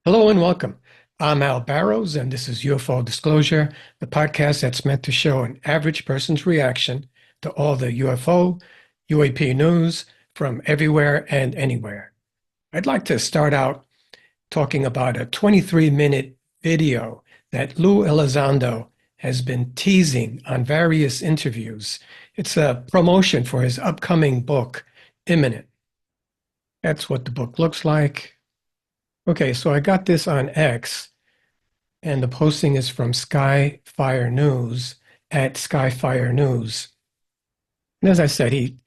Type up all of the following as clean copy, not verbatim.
Hello and welcome. I'm Al Barrows, and this is UFO Disclosure, the podcast that's meant to show an average person's reaction to all the UFO, UAP news from everywhere and anywhere. I'd like to start out talking about a 23-minute video that Lou Elizondo has been teasing on various interviews. It's a promotion for his upcoming book, Imminent. That's what the book looks like. Okay, so I got this on X, and the posting is from Skyfire News at Skyfire News. And as I said, he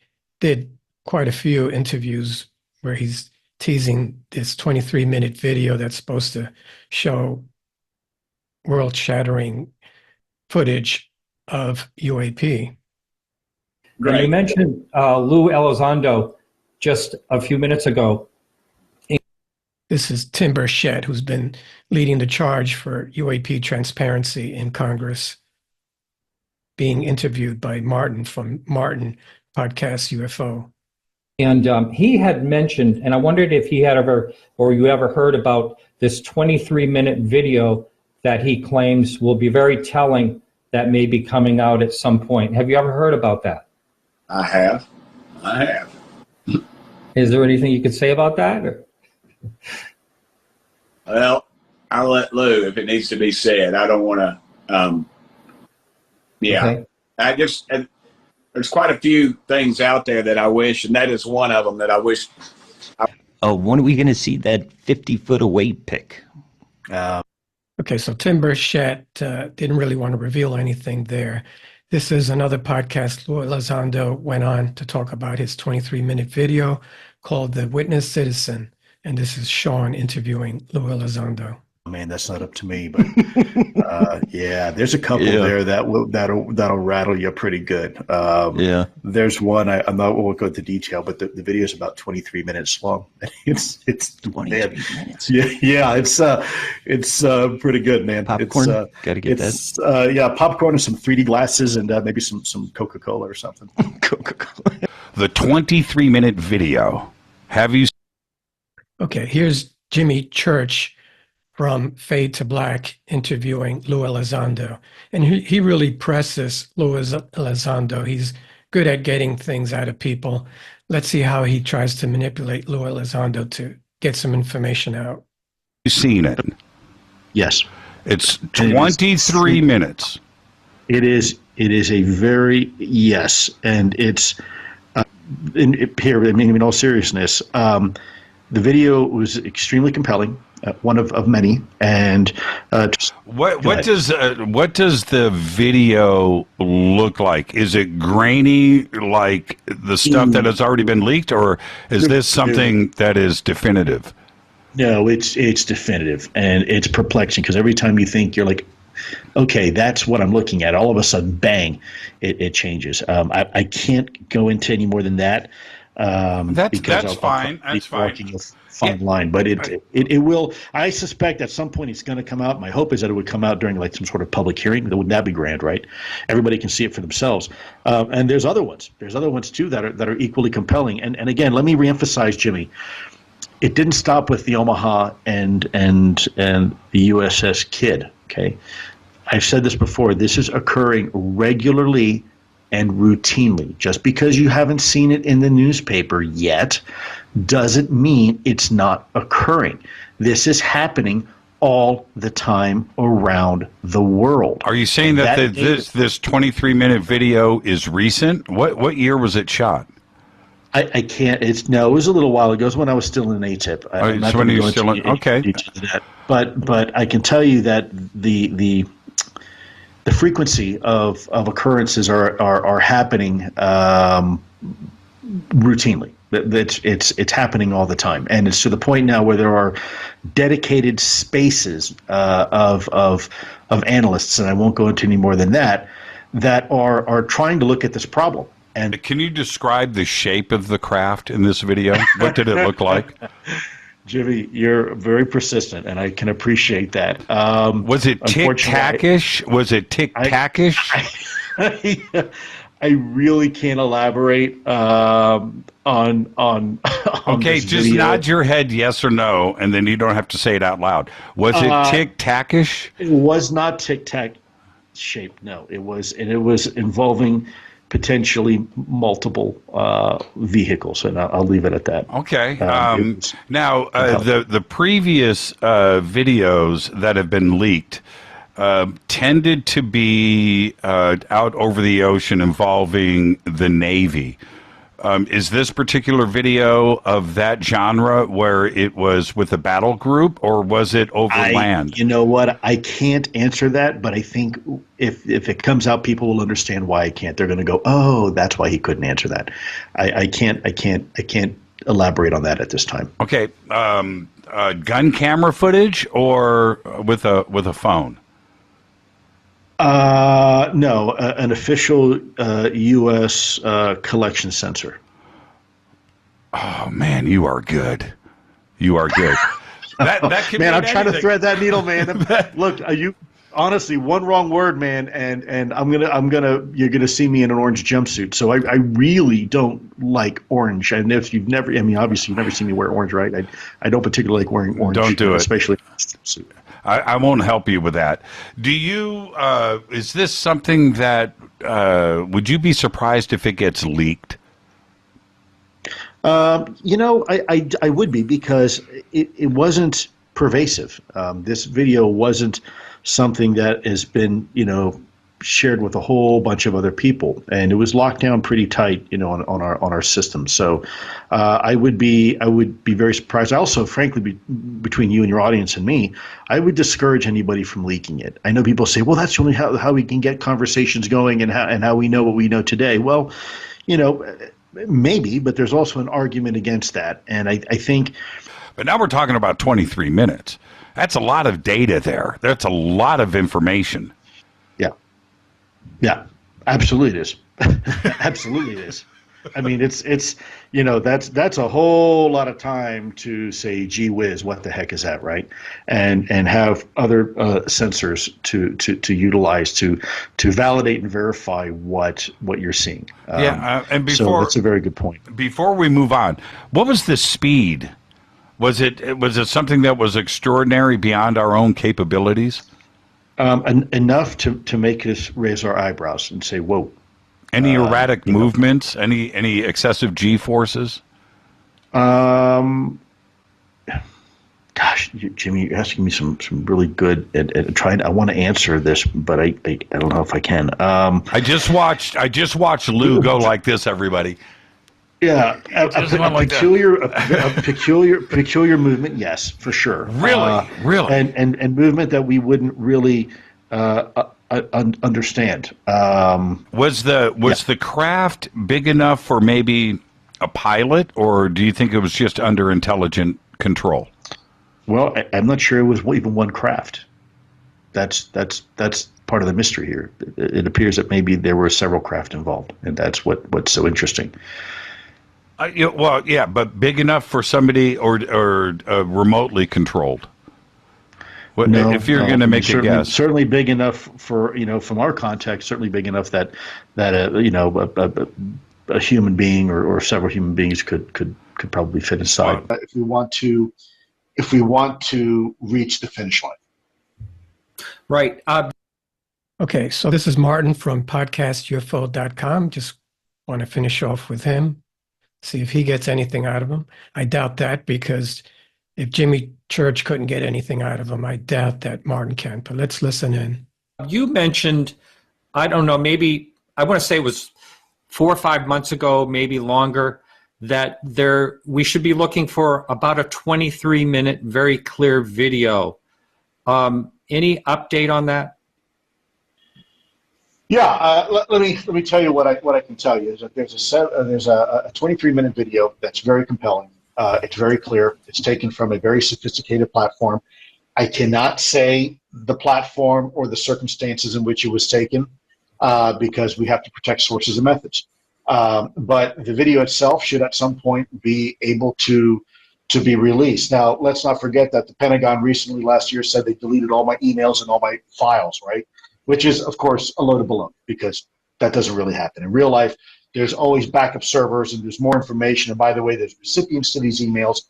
did quite a few interviews where he's teasing this 23-minute video that's supposed to show world-shattering footage of UAP. Great. You mentioned Lou Elizondo just a few minutes ago. This is Tim Burchett, who's been leading the charge for UAP transparency in Congress, being interviewed by Martin from Martin Podcast UFO. And he had mentioned, and I wondered if he had ever, or you ever heard about this 23-minute video that he claims will be very telling that may be coming out at some point. Have you ever heard about that? I have. Is there anything you could say about that? Or? Well, I'll let Lou if it needs to be said. I don't want to. Okay. There's quite a few things out there that I wish, and that is one of them that I wish. When are we going to see that 50-foot away pic? Okay, so Tim Burchett didn't really want to reveal anything there. This is another podcast. Lou Elizondo went on to talk about his 23-minute video called The Witness Citizen. And this is Sean interviewing Lou Elizondo. Man, that's not up to me, but yeah, there's a couple there that'll rattle you pretty good. There's one I won't go into detail, but the video is about 23 minutes long. It's 23 minutes. Yeah, it's pretty good, man. Popcorn, gotta get that. Popcorn and some 3D glasses and maybe some Coca-Cola or something. Coca-Cola. The 23-minute video. Have you? Okay, here's Jimmy Church from Fade to Black interviewing Lou Elizondo. And he really presses Lou Elizondo. He's good at getting things out of people. Let's see how he tries to manipulate Lou Elizondo to get some information out. You've seen it? Yes. It's 23 minutes. It is a very, yes. And it's, in all seriousness, the video was extremely compelling, one of many, and what does the video look like? Is it grainy like the stuff that has already been leaked, or is this something that is definitive? No, it's definitive, and it's perplexing because every time you think you're like, okay, that's what I'm looking at, all of a sudden, bang, it changes. I can't go into any more than that. That's fine. That's fine. Walking a fine line, but it will. I suspect at some point it's going to come out. My hope is that it would come out during like some sort of public hearing. Wouldn't that be grand, right? Everybody can see it for themselves. And there's other ones. There's other ones too that are equally compelling. And again, let me reemphasize, Jimmy. It didn't stop with the Omaha and the USS Kidd. Okay, I've said this before. This is occurring regularly and routinely. Just because you haven't seen it in the newspaper yet doesn't mean it's not occurring. This is happening all the time around the world. Are you saying that this 23-minute video is recent? What year was it shot? I can't. It was a little while ago. It was when I was still in AATIP. So when you were still in, okay. But I can tell you that the frequency of occurrences are happening routinely. It's happening all the time, and it's to the point now where there are dedicated spaces of analysts, and I won't go into any more than that are trying to look at this problem. And can you describe the shape of the craft in this video? What did it look like? Jimmy, you're very persistent, and I can appreciate that. Was it tic-tac-ish? Was it tic-tac-ish? I really can't elaborate on Okay, this just video. nod your head yes or no, and then you don't have to say it out loud. Was it tic-tac-ish? It was not Tic Tac shaped. No, it was involving potentially multiple vehicles, and I'll leave it at that. Okay. It Now, the previous videos that have been leaked tended to be out over the ocean involving the Navy. Is this particular video of that genre where it was with a battle group, or was it over land? You know what? I can't answer that, but I think if it comes out, people will understand why I can't. They're going to go, "Oh, that's why he couldn't answer that." I can't elaborate on that at this time. Okay. Gun camera footage or with a phone? No, an official U.S. collection sensor. Oh man, you are good. You are good. That can Man, mean I'm trying to anything. thread that needle, man. Look, you honestly one wrong word, man, and you're gonna see me in an orange jumpsuit. So I really don't like orange. And if you've never, I mean, obviously you've never seen me wear orange, right? I don't particularly like wearing orange. Don't do it. Especially in a jumpsuit. I won't help you with that. Do you? Is this something that? Would you be surprised if it gets leaked? You know, I would be, because it wasn't pervasive. This video wasn't something that has been, shared with a whole bunch of other people, and it was locked down pretty tight, on our system. So I would be very surprised. I also, frankly, between you and your audience and me, I would discourage anybody from leaking it. I know people say, well, that's only how we can get conversations going and how we know what we know today. Well, maybe, but there's also an argument against that, and I think. But now we're talking about 23 minutes. That's a lot of data there. That's a lot of information. Yeah, absolutely it is. Absolutely it is. I mean, it's that's a whole lot of time to say, gee whiz, what the heck is that, right? And have other sensors to utilize to validate and verify what you're seeing. And before, so that's a very good point. Before we move on, what was the speed? Was it something that was extraordinary beyond our own capabilities? Enough to make us raise our eyebrows and say, whoa. Any erratic movements? Any excessive G forces? Gosh, Jimmy, you're asking me some really good and trying. I want to answer this, but I don't know if I can. I just watched Lou go like this. Everybody. Yeah, a peculiar movement. Yes, for sure. Really, and movement that we wouldn't really understand. Was the craft big enough for maybe a pilot, or do you think it was just under intelligent control? Well, I'm not sure it was even one craft. That's part of the mystery here. It appears that maybe there were several craft involved, and that's what's so interesting. But big enough for somebody or remotely controlled. If you're going to make a guess, certainly big enough for from our context, certainly big enough that a human being or several human beings could probably fit inside. If we want to reach the finish line, right? Okay, so this is Martin from podcastufo.com. Just want to finish off with him. See if he gets anything out of him. I doubt that, because if Jimmy Church couldn't get anything out of him, I doubt that Martin can. But let's listen in. You mentioned, I don't know, maybe I want to say it was 4 or 5 months ago, maybe longer, that we should be looking for about a 23-minute, very clear video. Any update on that? Yeah, let me tell you what I can tell you is that there's a 23-minute video that's very compelling. It's very clear. It's taken from a very sophisticated platform. I cannot say the platform or the circumstances in which it was taken because we have to protect sources and methods. But the video itself should at some point be able to be released. Now, let's not forget that the Pentagon recently last year said they deleted all my emails and all my files, right? Which is, of course, a load of baloney, because That doesn't really happen. In real life, there's always backup servers and there's more information. And by the way, there's recipients to these emails,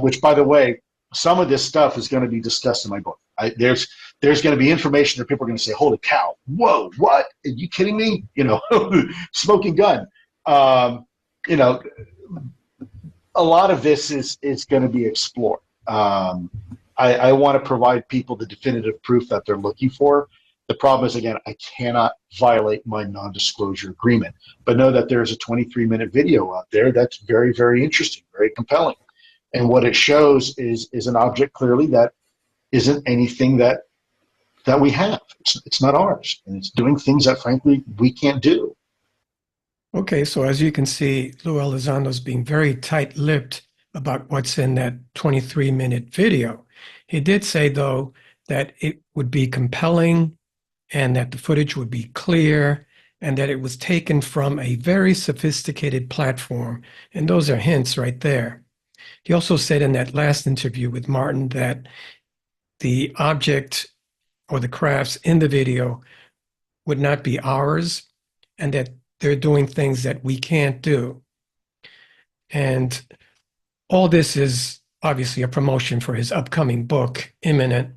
which, by the way, some of this stuff is going to be discussed in my book. There's going to be information that people are going to say, holy cow, whoa, what? Are you kidding me? Smoking gun. A lot of this is going to be explored. I want to provide people the definitive proof that they're looking for. The problem is, again, I cannot violate my non-disclosure agreement. But know that there's a 23-minute video out there that's very, very interesting, very compelling. And what it shows is an object clearly that isn't anything that we have. It's not ours. And it's doing things that, frankly, we can't do. Okay, so as you can see, Lou Elizondo's being very tight-lipped about what's in that 23-minute video. He did say, though, that it would be compelling and that the footage would be clear and that it was taken from a very sophisticated platform. And those are hints right there. He also said in that last interview with Martin that the object or the crafts in the video would not be ours and that they're doing things that we can't do. And all this is obviously a promotion for his upcoming book, Imminent.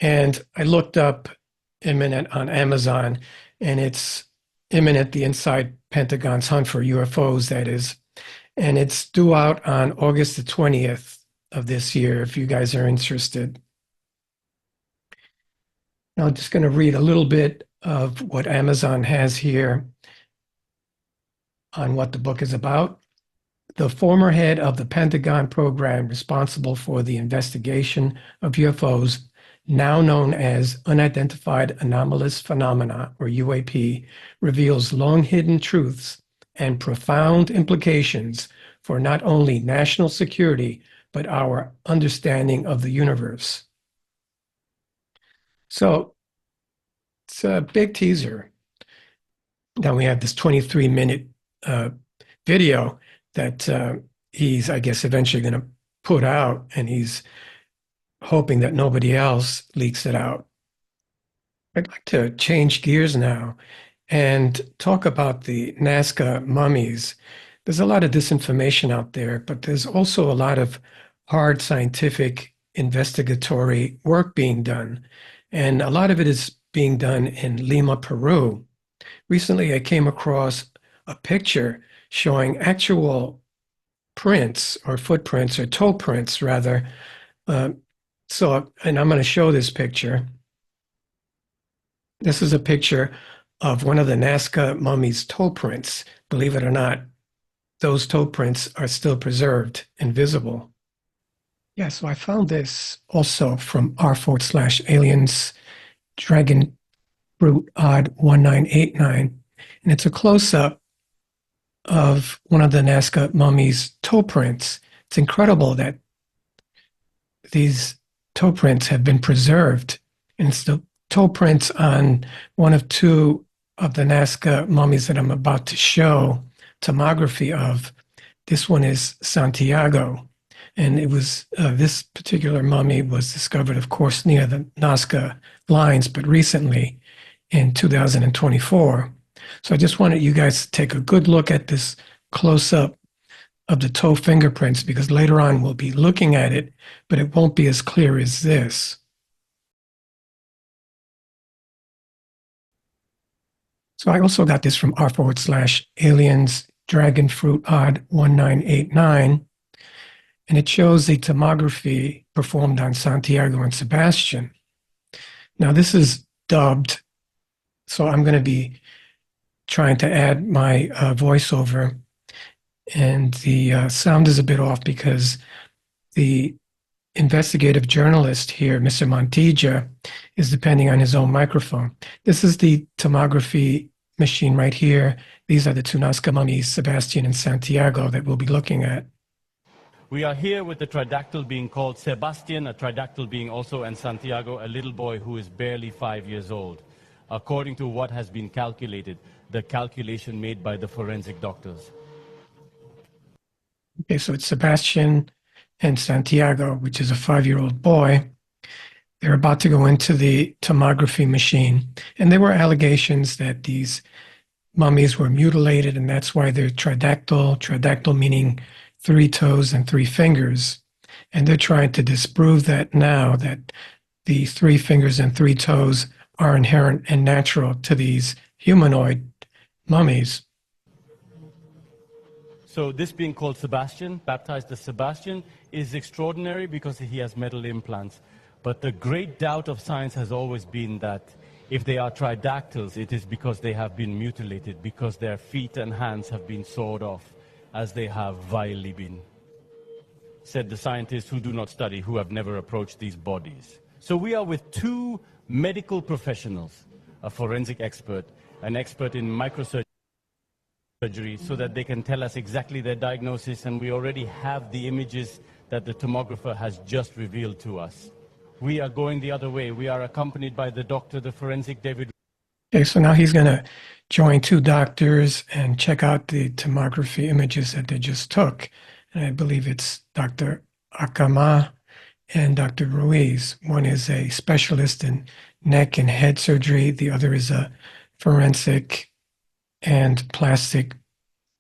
And I looked up Imminent on Amazon, and it's Imminent, the Inside Pentagon's Hunt for UFOs, that is. And it's due out on August the 20th of this year, if you guys are interested. Now, I'm just going to read a little bit of what Amazon has here on what the book is about. The former head of the Pentagon program responsible for the investigation of UFOs, now known as Unidentified Anomalous Phenomena, or UAP, reveals long-hidden truths and profound implications for not only national security, but our understanding of the universe. So it's a big teaser. Now we have this 23-minute video that he's, I guess, eventually going to put out, and he's hoping that nobody else leaks it out. I'd like to change gears now and talk about the Nazca mummies. There's a lot of disinformation out there, but there's also a lot of hard scientific investigatory work being done. And a lot of it is being done in Lima, Peru. Recently, I came across a picture showing actual prints or footprints or toe prints, rather. And I'm going to show this picture. This is a picture of one of the Nazca mummies' toe prints. Believe it or not, those toe prints are still preserved and visible. Yeah, so I found this also from r/aliens dragon fruit odd 1989, and it's a close-up of one of the Nazca mummies' toe prints. It's incredible that these toe prints have been preserved, and it's the toe prints on one of two of the Nazca mummies that I'm about to show tomography of. This one is Santiago, and it was this particular mummy was discovered, of course, near the Nazca lines, but recently in 2024. So I just wanted you guys to take a good look at this close-up of the toe fingerprints, because later on we'll be looking at it, but it won't be as clear as this. So I also got this from r/aliens dragon fruit odd 1989, and it shows the tomography performed on Santiago and Sebastian. Now this is dubbed, so I'm going to be trying to add my voiceover, and the sound is a bit off because the investigative journalist here, Mr. Montilla, is depending on his own microphone. This is the tomography machine right here. These are the two Nazca mummies, Sebastian and Santiago, that we'll be looking at. We are here with the tridactyl being called Sebastian, a tridactyl being also, and Santiago, a little boy who is barely 5 years old, according to what has been calculated, the calculation made by the forensic doctors. Okay, so it's Sebastian and Santiago, which is a 5-year-old boy. They're about to go into the tomography machine, and there were allegations that these mummies were mutilated, and that's why they're tridactyl. Tridactyl meaning 3 toes and 3 fingers. And they're trying to disprove that now, that the 3 fingers and 3 toes are inherent and natural to these humanoid mummies. So this being called Sebastian, baptized as Sebastian, is extraordinary because he has metal implants. But the great doubt of science has always been that if they are tridactyls, it is because they have been mutilated, because their feet and hands have been sawed off, as they have vilely been, said the scientists who do not study, who have never approached these bodies. So we are with 2 medical professionals, a forensic expert, an expert in microsurgery, so that they can tell us exactly their diagnosis, and we already have the images that the tomographer has just revealed to us. We are going the other way. We are accompanied by the doctor, the forensic David. Okay, so now he's going to join 2 doctors and check out the tomography images that they just took. And I believe it's Dr. Akama and Dr. Ruiz. One is a specialist in neck and head surgery. The other is a forensic and plastic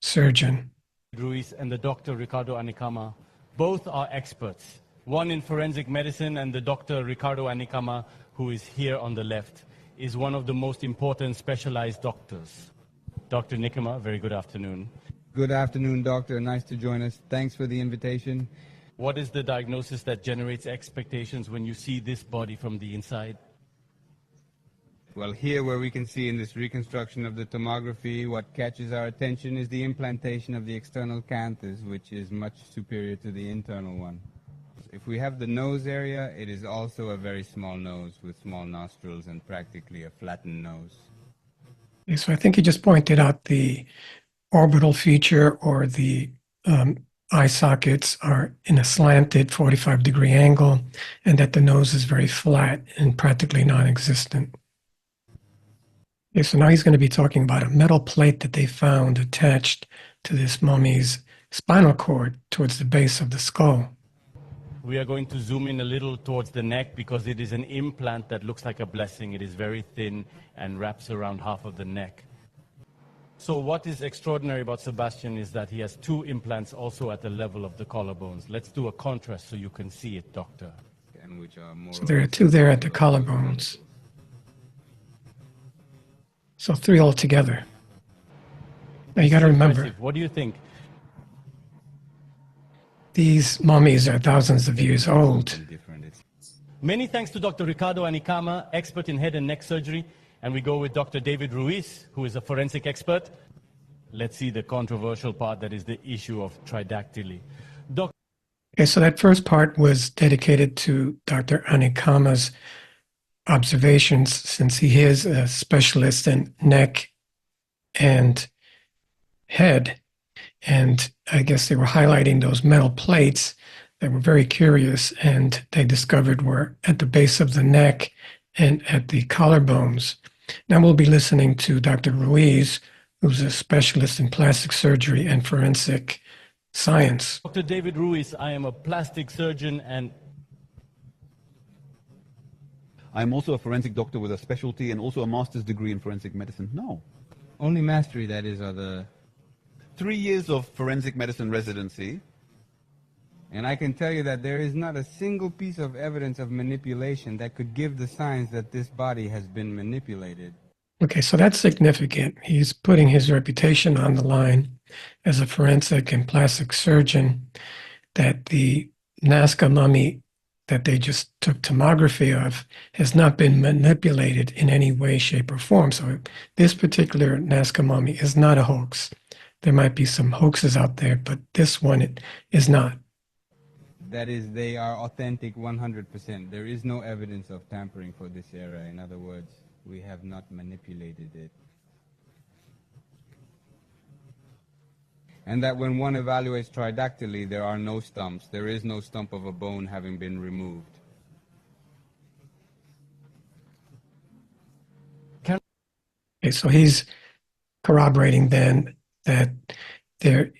surgeon. Ruiz and the doctor Ricardo Anikama, both are experts. One in forensic medicine, and the doctor Ricardo Anikama, who is here on the left, is one of the most important specialized doctors. Dr. Nikama, very good afternoon. Good afternoon, doctor. Nice to join us. Thanks for the invitation. What is the diagnosis that generates expectations when you see this body from the inside? Well, here where we can see in this reconstruction of the tomography, what catches our attention is the implantation of the external canthus, which is much superior to the internal one. If we have the nose area, it is also a very small nose with small nostrils and practically a flattened nose. Okay, so I think you just pointed out the orbital feature, or the eye sockets are in a slanted 45-degree angle, and that the nose is very flat and practically non-existent. Okay, so now he's going to be talking about a metal plate that they found attached to this mummy's spinal cord towards the base of the skull. We are going to zoom in a little towards the neck because it is an implant that looks like a blessing. It is very thin and wraps around half of the neck. So what is extraordinary about Sebastian is that he has 2 implants also at the level of the collarbones. Let's do a contrast so you can see it, doctor. And which are more So there are 2 there at the collarbones. So 3 altogether. Now you got to remember, Impressive. What do you think? these mummies are thousands of years old. Many thanks to Dr. Ricardo Anikama, expert in head and neck surgery. And we go with Dr. David Ruiz, who is a forensic expert. Let's see the controversial part, that is the issue of tridactyly. Okay, so that first part was dedicated to Dr. Anikama's observations, since he is a specialist in neck and head. And I guess they were highlighting those metal plates that were very curious, and they discovered were at the base of the neck and at the collarbones. Now we'll be listening to Dr. Ruiz, who's a specialist in plastic surgery and forensic science. Dr. David Ruiz, I am a plastic surgeon and I'm also a forensic doctor with a specialty and also a master's degree in forensic medicine. No. only mastery, that is, are the... 3 years of forensic medicine residency. And I can tell you that there is not a single piece of evidence of manipulation that could give the signs that this body has been manipulated. Okay, so that's significant. He's putting his reputation on the line as a forensic and plastic surgeon, that the Nazca mummy that they just took tomography of has not been manipulated in any way, shape, or form. So this particular Nazca mummy is not a hoax. There might be some hoaxes out there, but this one is not. That is, they are authentic 100%. There is no evidence of tampering for this era. In other words, we have not manipulated it. And that when one evaluates tridactyly, there are no stumps. There is no stump of a bone having been removed. Okay, so he's corroborating then that there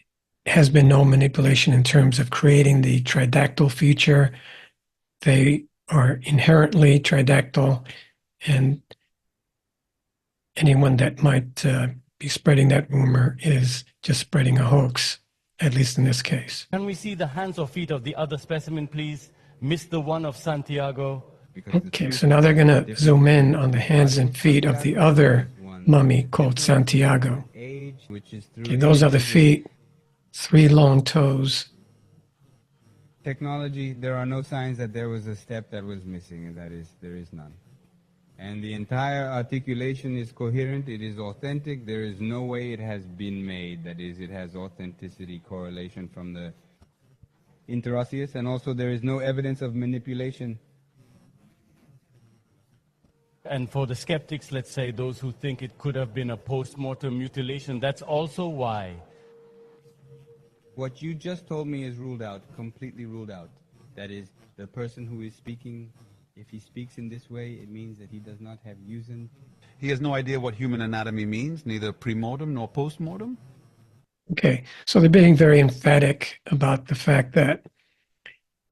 has been no manipulation in terms of creating the tridactyl feature. They are inherently tridactyl, and anyone that might be spreading that rumor is just spreading a hoax, at least in this case. Can we see the hands or feet of the other specimen, please? Miss the one of Santiago. Okay, so now they're going to zoom in on the hands and feet of the other mummy called Santiago. Okay, those are the feet, 3 long toes. Technology, there are no signs that there was a step that was missing, and that is, there is none. And the entire articulation is coherent, it is authentic, there is no way it has been made, that is, it has authenticity correlation from the interosseous, and also there is no evidence of manipulation. And for the skeptics, let's say, those who think it could have been a post-mortem mutilation, that's also why. What you just told me is ruled out, completely ruled out. That is, the person who is speaking, if he speaks in this way, it means that he does not have usant. He has no idea what human anatomy means, neither pre-mortem nor post-mortem. Okay, so they're being very emphatic about the fact that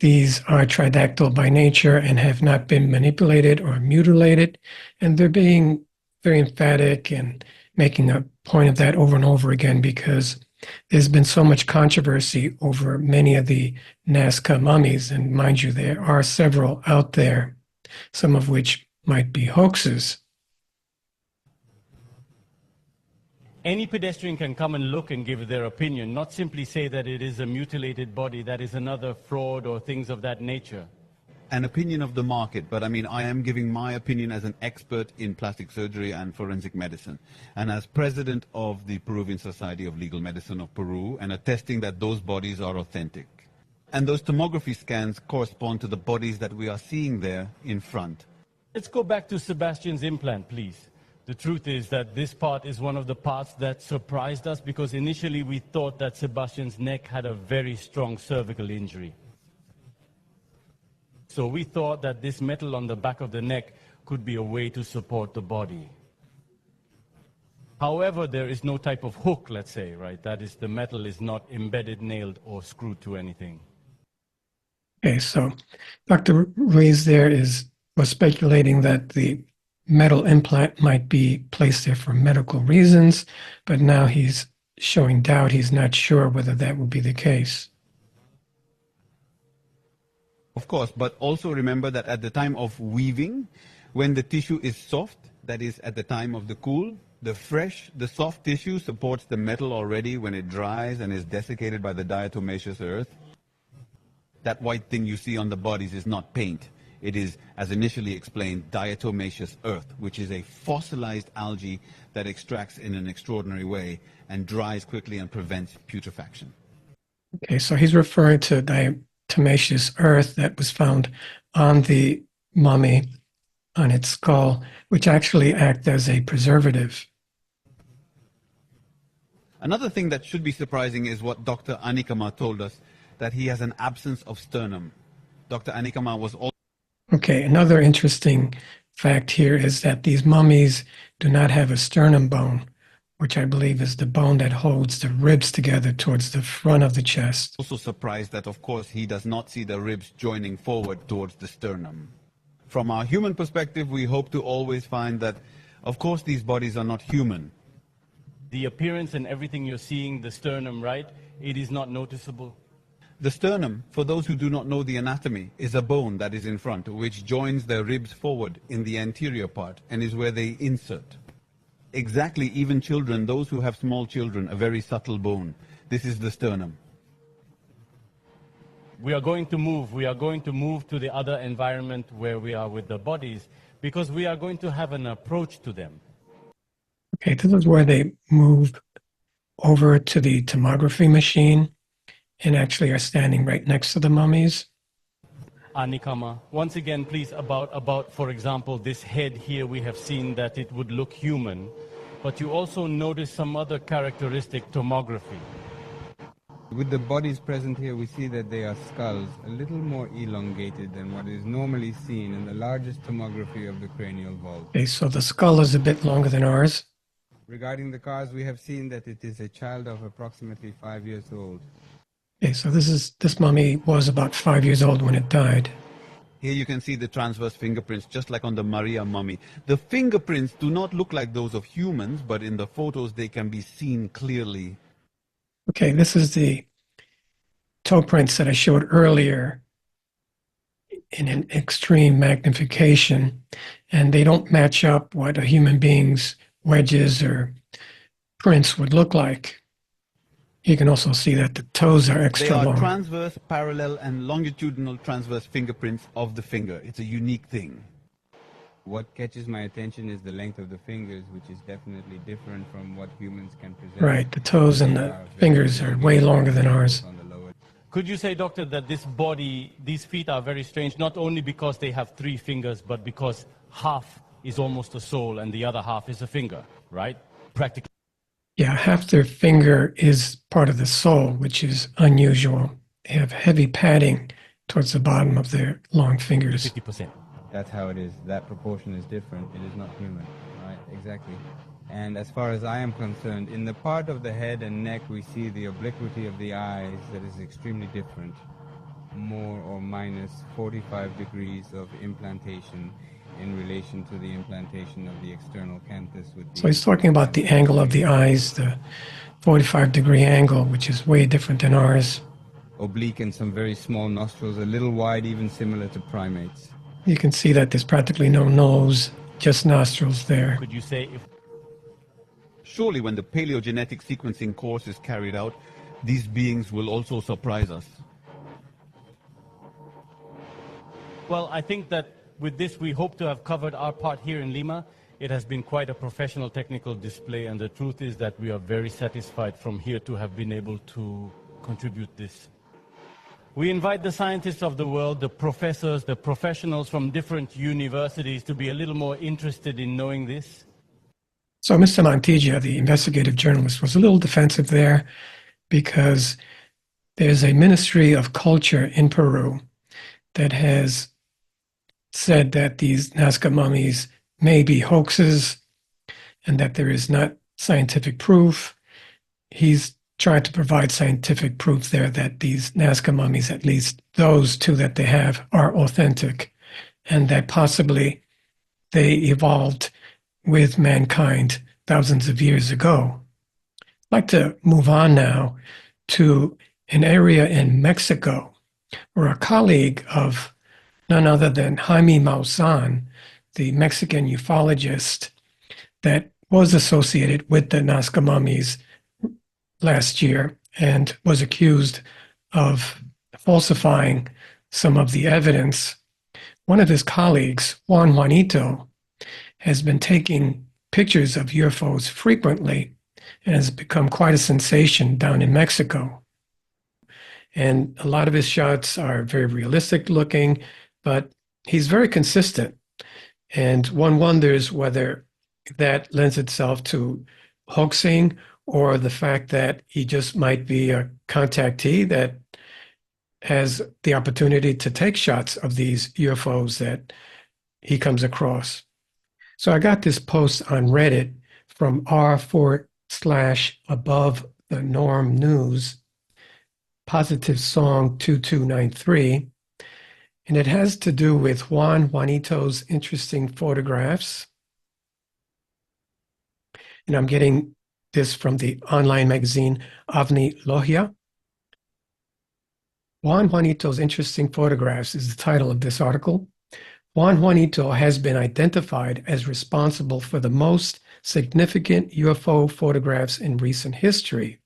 these are tridactyl by nature and have not been manipulated or mutilated. And they're being very emphatic and making a point of that over and over again because there's been so much controversy over many of the Nazca mummies. And mind you, there are several out there, some of which might be hoaxes. Any pedestrian can come and look and give their opinion, not simply say that it is a mutilated body, that is another fraud or things of that nature. An opinion of the market, but I mean, I am giving my opinion as an expert in plastic surgery and forensic medicine, and as president of the Peruvian Society of Legal Medicine of Peru, and attesting that those bodies are authentic. And those tomography scans correspond to the bodies that we are seeing there in front. Let's go back to Sebastian's implant, please. The truth is that this part is one of the parts that surprised us because initially we thought that Sebastian's neck had a very strong cervical injury. So we thought that this metal on the back of the neck could be a way to support the body. However, there is no type of hook, let's say, right? That is, the metal is not embedded, nailed, or screwed to anything. Okay, so Dr. Ruiz there was speculating that the metal implant might be placed there for medical reasons, but now he's showing doubt. He's not sure whether that will be the case. Of course, but also remember that at the time of weaving, when the tissue is soft, that is at the time of the cool, the soft tissue supports the metal already when it dries and is desiccated by the diatomaceous earth. That white thing you see on the bodies is not paint. It is, as initially explained, diatomaceous earth, which is a fossilized algae that extracts in an extraordinary way and dries quickly and prevents putrefaction. Okay, so he's referring to diatomaceous earth that was found on the mummy, on its skull, which actually act as a preservative. Another thing that should be surprising is what Dr. Anikama told us, that he has an absence of sternum. Dr. Anikama was also Okay, another interesting fact here is that these mummies do not have a sternum bone, which I believe is the bone that holds the ribs together towards the front of the chest. also surprised that, of course, he does not see the ribs joining forward towards the sternum. From our human perspective, we hope to always find that, of course, these bodies are not human. The appearance and everything you're seeing, the sternum, right? It is not noticeable. The sternum, for those who do not know the anatomy, is a bone that is in front, which joins the ribs forward in the anterior part and is where they insert. Exactly, even children, those who have small children, a very subtle bone. This is the sternum. We are going to move. We are going to move to the other environment where we are with the bodies because we are going to have an approach to them. Okay, this is where they move over to the tomography machine and actually are standing right next to the mummies. Anikama, once again, please, about, for example, this head here, we have seen that it would look human, but you also notice some other characteristic tomography. With the bodies present here, we see that they are skulls, a little more elongated than what is normally seen in the largest tomography of the cranial vault. Okay, so the skull is a bit longer than ours. Regarding the cause, we have seen that it is a child of approximately 5 years old. Okay, so this mummy was about 5 years old when it died. Here you can see the transverse fingerprints, just like on the Maria mummy. The fingerprints do not look like those of humans, but in the photos they can be seen clearly. Okay, this is the toe prints that I showed earlier in an extreme magnification, and they don't match up what a human being's wedges or prints would look like. You can also see that the toes are extra They are long. transverse, parallel, and longitudinal transverse fingerprints of the finger. It's a unique thing. What catches my attention is the length of the fingers, which is definitely different from what humans can present. Right, the toes and the fingers are way longer than ours. Could you say, doctor, that this body, these feet are very strange, not only because they have 3 fingers, but because half is almost a sole and the other half is a finger, right? Practically. Yeah, half their finger is part of the sole, which is unusual. They have heavy padding towards the bottom of their long fingers. 50%. That's how it is. That proportion is different. It is not human, right? Exactly. And as far as I am concerned, in the part of the head and neck, we see the obliquity of the eyes that is extremely different. More or minus 45 degrees of implantation in relation to the implantation of the external canthus. So he's talking about the angle of the eyes, the 45-degree angle, which is way different than ours. Oblique and some very small nostrils, a little wide, even similar to primates. You can see that there's practically no nose, just nostrils there. Could you say if... Surely when the paleogenetic sequencing course is carried out, these beings will also surprise us. Well, I think that with this, we hope to have covered our part here in Lima. It has been quite a professional technical display, and the truth is that we are very satisfied from here to have been able to contribute this. We invite the scientists of the world, the professors, the professionals from different universities to be a little more interested in knowing this. So Mr. Montilla, the investigative journalist, was a little defensive there because there's a Ministry of Culture in Peru that has said that these Nazca mummies may be hoaxes and that there is not scientific proof. He's trying to provide scientific proof there that these Nazca mummies, at least those 2 that they have, are authentic and that possibly they evolved with mankind thousands of years ago. I'd like to move on now to an area in Mexico where a colleague of none other than Jaime Maussan, the Mexican ufologist that was associated with the Nazca mummies last year and was accused of falsifying some of the evidence. One of his colleagues, Juanito, has been taking pictures of UFOs frequently and has become quite a sensation down in Mexico. And a lot of his shots are very realistic looking, but he's very consistent. And one wonders whether that lends itself to hoaxing or the fact that he just might be a contactee that has the opportunity to take shots of these UFOs that he comes across. So I got this post on Reddit from r/above the norm news, positive song 2293. And it has to do with Juanito's interesting photographs. And I'm getting this from the online magazine Avni Lohia. Juanito's interesting photographs is the title of this article. Juanito has been identified as responsible for the most significant UFO photographs in recent history.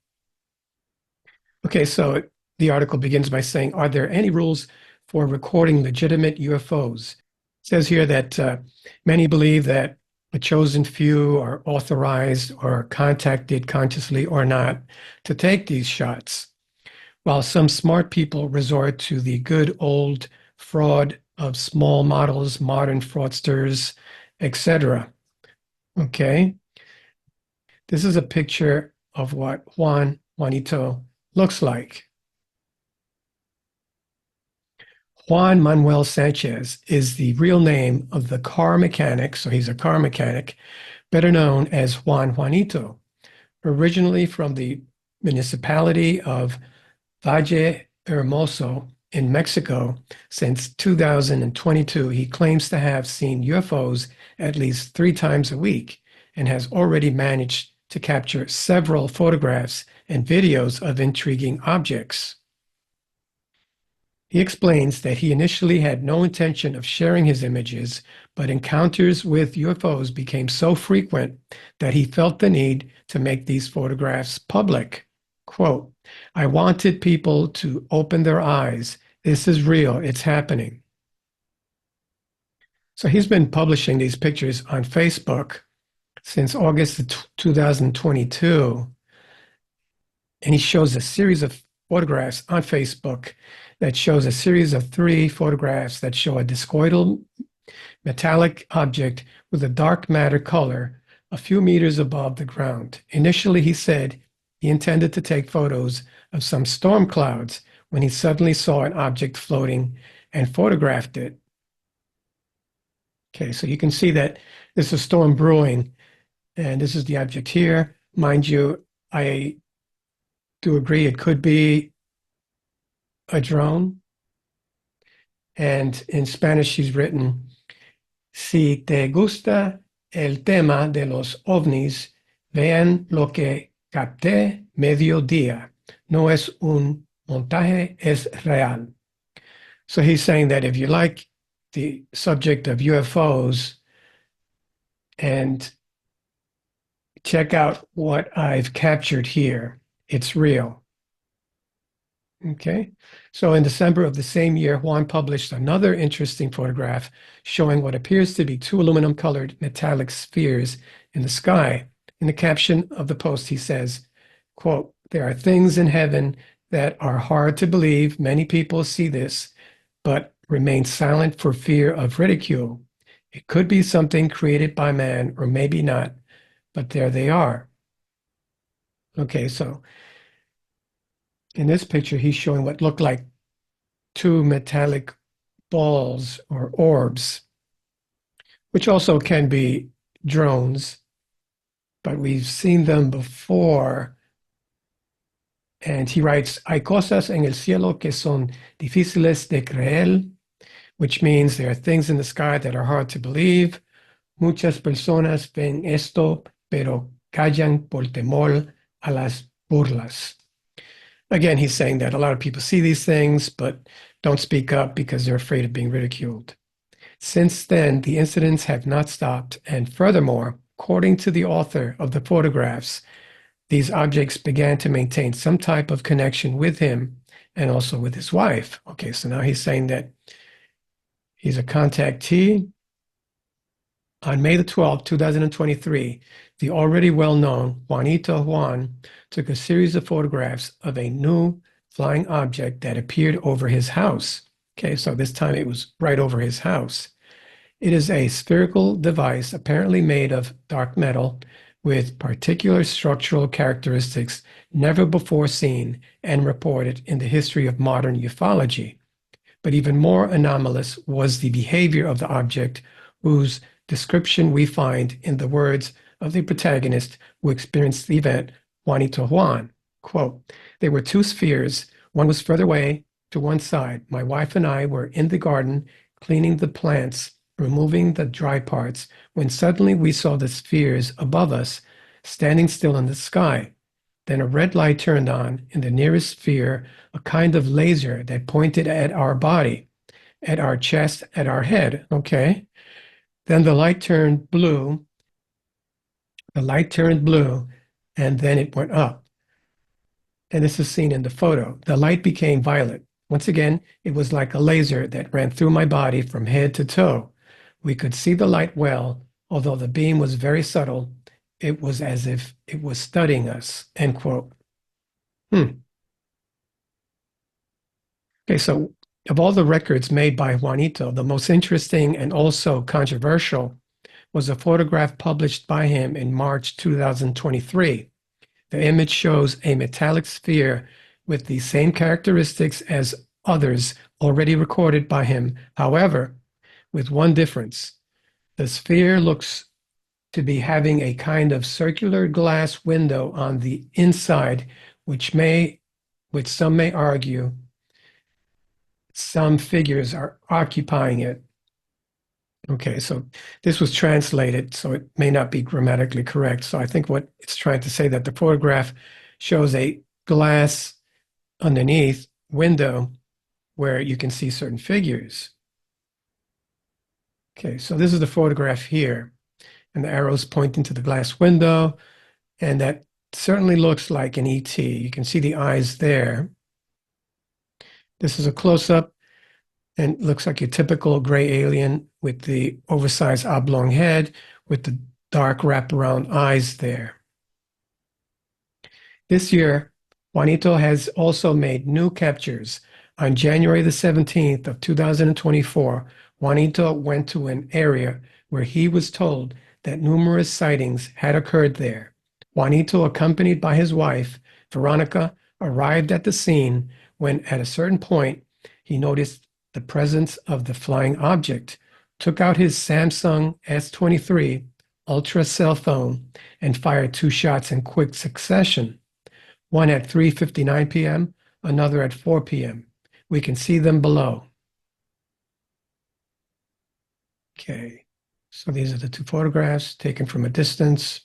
Okay, so the article begins by saying, are there any rules for recording legitimate UFOs? It says here that many believe that a chosen few are authorized or contacted consciously or not to take these shots, while some smart people resort to the good old fraud of small models, modern fraudsters, etc. Okay. This is a picture of what Juanito looks like. Juan Manuel Sanchez is the real name of the car mechanic, so he's a car mechanic, better known as Juanito, originally from the municipality of Valle Hermoso in Mexico since 2022. He claims to have seen UFOs at least 3 times a week and has already managed to capture several photographs and videos of intriguing objects. He explains that he initially had no intention of sharing his images, but encounters with UFOs became so frequent that he felt the need to make these photographs public. Quote, "I wanted people to open their eyes. This is real. It's happening." So he's been publishing these pictures on Facebook since August of 2022, and he shows a series of photographs on Facebook that shows a series of 3 photographs that show a discoidal metallic object with a dark matter color a few meters above the ground. Initially, he said he intended to take photos of some storm clouds when he suddenly saw an object floating and photographed it. Okay, so you can see that there's a storm brewing, and this is the object here. Mind you, I do agree it could be a drone. And in Spanish, she's written, "Si te gusta el tema de los ovnis, vean lo que capté mediodía. No es un montaje, es real." So he's saying that if you like the subject of UFOs, and check out what I've captured here, it's real. Okay, so in December of the same year, Juan published another interesting photograph showing what appears to be 2 aluminum-colored metallic spheres in the sky. In the caption of the post, he says, quote, "There are things in heaven that are hard to believe. Many people see this, but remain silent for fear of ridicule. It could be something created by man, or maybe not, but there they are." Okay, so in this picture, he's showing what look like 2 metallic balls or orbs, which also can be drones, but we've seen them before. And he writes, "Hay cosas en el cielo que son difíciles de creer," which means there are things in the sky that are hard to believe. "Muchas personas ven esto, pero callan por temor a las burlas." Again, he's saying that a lot of people see these things, but don't speak up because they're afraid of being ridiculed. Since then, the incidents have not stopped, and furthermore, according to the author of the photographs, these objects began to maintain some type of connection with him and also with his wife. Okay, so now he's saying that he's a contactee. On May the 12th, 2023, the already well-known Juanito Juan took a series of photographs of a new flying object that appeared over his house. Okay, so this time it was right over his house. It is a spherical device apparently made of dark metal with particular structural characteristics never before seen and reported in the history of modern ufology. But even more anomalous was the behavior of the object, whose description we find in the words of the protagonist who experienced the event, Juanito Juan. Quote, "There were 2 spheres. One was further away to one side. My wife and I were in the garden cleaning the plants, removing the dry parts, when suddenly we saw the spheres above us standing still in the sky. Then a red light turned on in the nearest sphere, a kind of laser that pointed at our body, at our chest, at our head." Okay. Then the light turned blue. And then it went up. And this is seen in the photo. The light became violet. Once again, it was like a laser that ran through my body from head to toe. We could see the light well, although the beam was very subtle. It was as if it was studying us, end quote. Okay, so of all the records made by Juanito, the most interesting and also controversial was a photograph published by him in March 2023. The image shows a metallic sphere with the same characteristics as others already recorded by him. However, with one difference. The sphere looks to be having a kind of circular glass window on the inside, which some may argue some figures are occupying it. Okay, so this was translated, so it may not be grammatically correct. So I think what it's trying to say that the photograph shows a glass underneath window where you can see certain figures. Okay, so this is the photograph here, and the arrow's pointing to the glass window, and that certainly looks like an ET. You can see the eyes there. This is a close-up, and looks like your typical gray alien with the oversized oblong head with the dark wraparound eyes there. This year, Juanito has also made new captures. On January the 17th of 2024, Juanito went to an area where he was told that numerous sightings had occurred there. Juanito, accompanied by his wife, Veronica, arrived at the scene when at a certain point he noticed the presence of the flying object, took out his Samsung S23 Ultra cell phone, and fired 2 shots in quick succession, one at 3:59 p.m., another at 4 p.m. We can see them below. Okay, so these are the 2 photographs taken from a distance.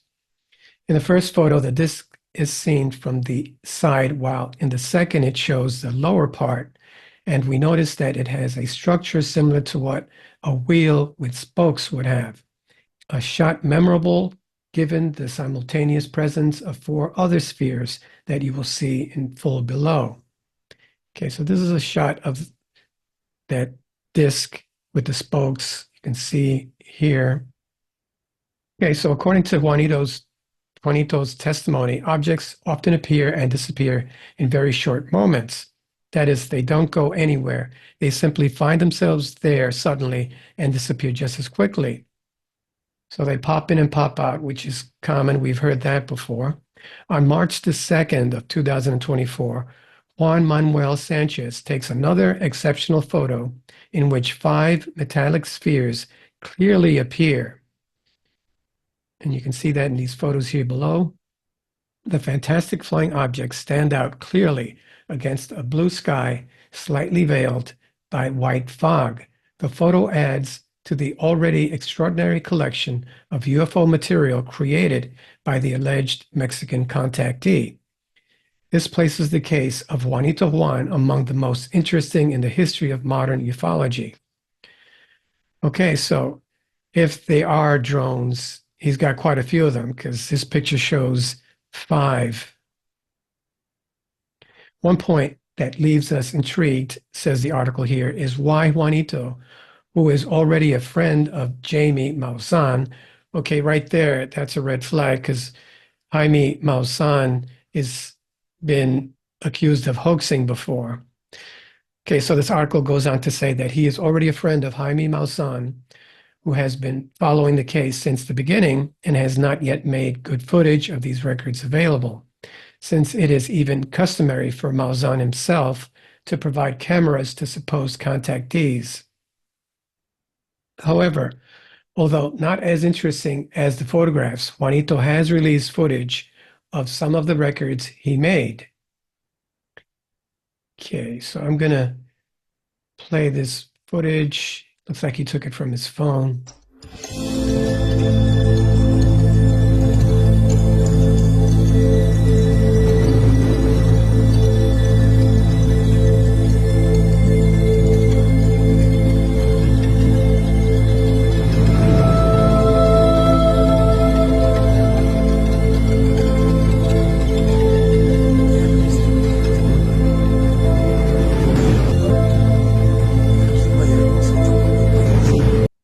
In the first photo, the disc is seen from the side, while in the second it shows the lower part, and we notice that it has a structure similar to what a wheel with spokes would have. A shot memorable given the simultaneous presence of 4 other spheres that you will see in full below. Okay, so this is a shot of that disc with the spokes. You can see here. Okay, so according to Juanito's testimony, objects often appear and disappear in very short moments. That is, they don't go anywhere. They simply find themselves there suddenly and disappear just as quickly. So they pop in and pop out, which is common. We've heard that before. On March the 2nd of 2024, Juan Manuel Sanchez takes another exceptional photo in which 5 metallic spheres clearly appear. And you can see that in these photos here below. The fantastic flying objects stand out clearly against a blue sky slightly veiled by white fog. The photo adds to the already extraordinary collection of UFO material created by the alleged Mexican contactee. This places the case of Juanito Juan among the most interesting in the history of modern ufology. Okay, so if they are drones, he's got quite a few of them because this picture shows 5. One point that leaves us intrigued, says the article here, is why Juanito, who is already a friend of Jaime Maussan. Okay, right there, that's a red flag because Jaime Maussan has been accused of hoaxing before. Okay, so this article goes on to say that he is already a friend of Jaime Maussan, who has been following the case since the beginning and has not yet made good footage of these records available, since it is even customary for Maussan himself to provide cameras to supposed contactees. However, although not as interesting as the photographs, Juanito has released footage of some of the records he made. Okay, so I'm going to play this footage. Looks like he took it from his phone.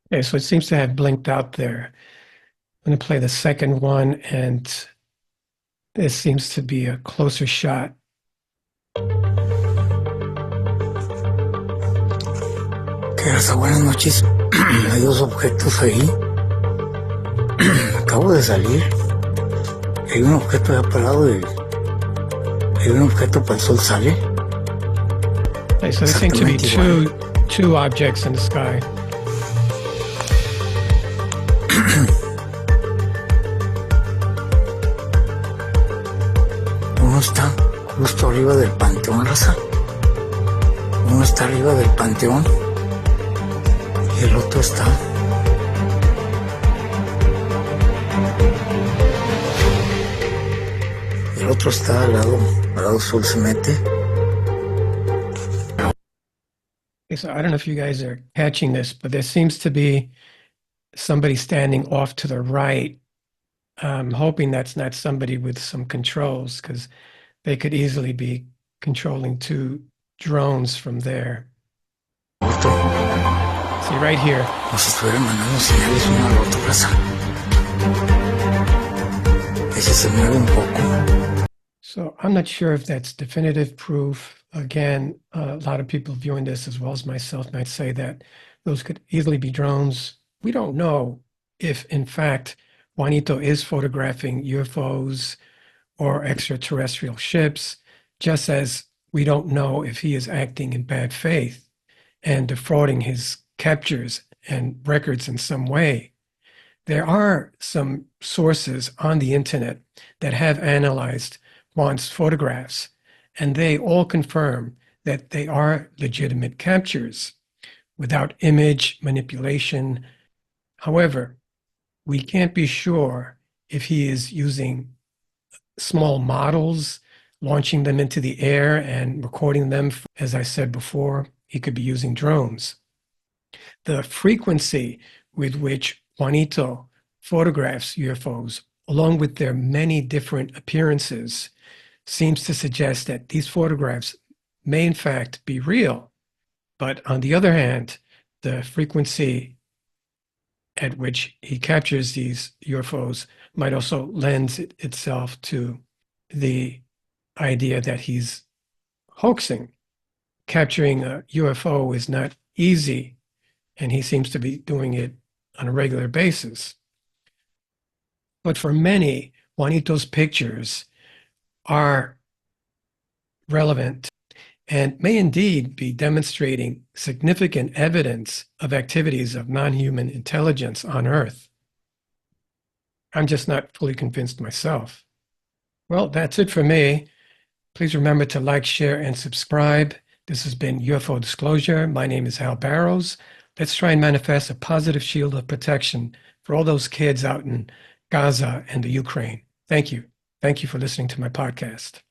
Okay, so it seems to have blinked out there. I'm going to play the second one, and this seems to be a closer shot. Que hasta buenas noches. Hay 2 objetos ahí. Acabo de salir. Hay un objeto ya parado y hay un objeto para el sol sale. Okay, so there seem to be two objects in the sky. Uno está justo arriba del panteón, raza. Uno está arriba del panteón y el otro está al lado sur se mete. So I don't know if you guys are catching this, but there seems to be somebody standing off to the right. I'm hoping that's not somebody with some controls, because they could easily be controlling 2 drones from there. See right here. Nos estuvieron mandando señales uno al otro, raza. Ese se mueve un poco. So I'm not sure if that's definitive proof. Again, a lot of people viewing this, as well as myself, might say that those could easily be drones. We don't know if, in fact, Juanito is photographing UFOs or extraterrestrial ships, just as we don't know if he is acting in bad faith and defrauding his captures and records in some way. There are some sources on the internet that have analyzed Juan's photographs, and they all confirm that they are legitimate captures without image manipulation. However, we can't be sure if he is using small models, launching them into the air and recording them. As I said before, he could be using drones. The frequency with which Juanito photographs UFOs, along with their many different appearances, seems to suggest that these photographs may in fact be real. But on the other hand, the frequency at which he captures these UFOs might also lend itself to the idea that he's hoaxing. Capturing a UFO is not easy, and he seems to be doing it on a regular basis. But for many, Juanito's pictures are relevant and may indeed be demonstrating significant evidence of activities of non-human intelligence on Earth. I'm just not fully convinced myself. Well, that's it for me. Please remember to like, share, and subscribe. This has been UFO Disclosure. My name is Hal Barrows. Let's try and manifest a positive shield of protection for all those kids out in Gaza and the Ukraine. Thank you. Thank you for listening to my podcast.